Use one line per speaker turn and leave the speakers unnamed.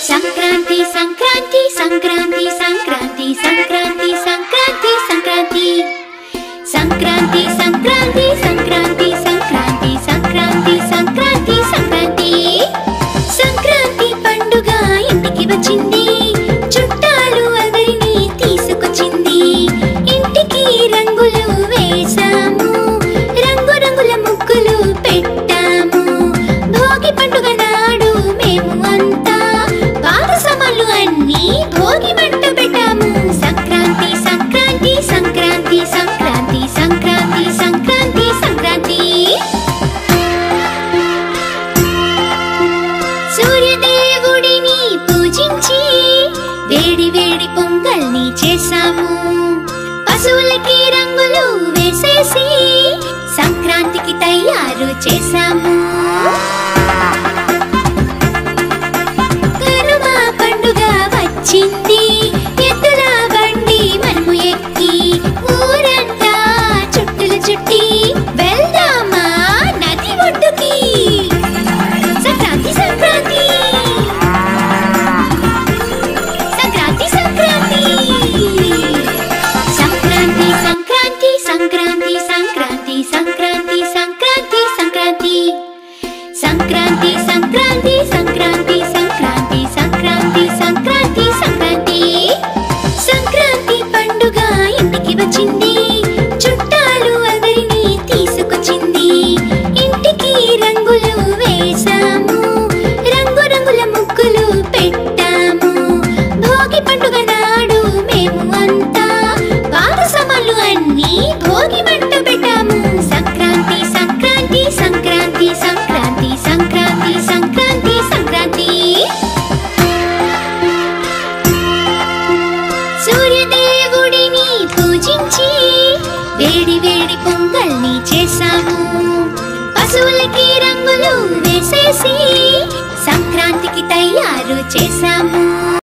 సంక్రాంతి సంక్రాంతి సంక్రాంతి సంక్రాంతి సంక్రాంతి సంక్రాంతి సంక్రాంతి సంక్రాంతి సంక్రాంతి సంక్రాంతి సంక్రాంతి సంక్రాంతి సంక్రాంతి సంక్రాంతి సంక్రాంతి పండుగ ఇంటికి వచ్చింది, చుట్టాలు అందరినీ తీసుకొచ్చింది. ఇంటికి రంగులు వేసాము, రంగు రంగుల ముగ్గులు పెట్టాము. భోగి పండుగ నాడు మేము అంతా పాత సామాన్లు అన్నీ భోగి మంట పెట్టాము. సంక్రాంతి సంక్రాంతి సంక్రాంతి సంక్రాంతి సంక్రాంతి సంక్రాంతి సంక్రాంతి సూర్యదేవుడిని పూజించి వేడి వేడి పొంగల్ని చేసాము. పశువులకి రంగులు వేసేసి సంక్రాంతికి తయారు చేసాము. కనుమ పండుగ వచ్చింది, ఎద్దుల బండి మనము ఎక్కి ఊరంతా చుట్టులు చుట్టి వెళ్దామా నది ఒడ్డుకి. సంక్రాంతి సంక్రాంతి సంక్రాంతి సంక్రాంతి సంక్రాంతి సంక్రాంతి సంక్రాంతి సంక్రాంతి సంక్రాంతి సంక్రాంతి సంక్రాంతి సంక్రాంతి సంక్రాంతి సంక్రాంతి సంక్రాంతి సంక్రాంతి సంక్రాంతి సంక్రాంతి సంక్రాంతి పండుగ ఇంటికి వచ్చింది, చుట్టాలు అందరినీ తీసుకొచ్చింది. ఇంటికి రంగులు వేసాము, రంగు రంగుల ముగ్గులు పెట్టాము. భోగి పండుగ నాడు మేము అంతా పాత సామాన్లు అన్నీ భోగి మంట పెట్టాము. సంక్రాంతి సంక్రాంతి సంక్రాంతి సంక్రాంతి సంక్రాంతి సంక్రాంతి సంక్రాంతి సూర్యదేవుడిని పూజించి వేడి వేడి పొంగల్ని చేసాము. పశువులకి రంగులు వేసేసి సంక్రాంతికి తయారు చేసాము.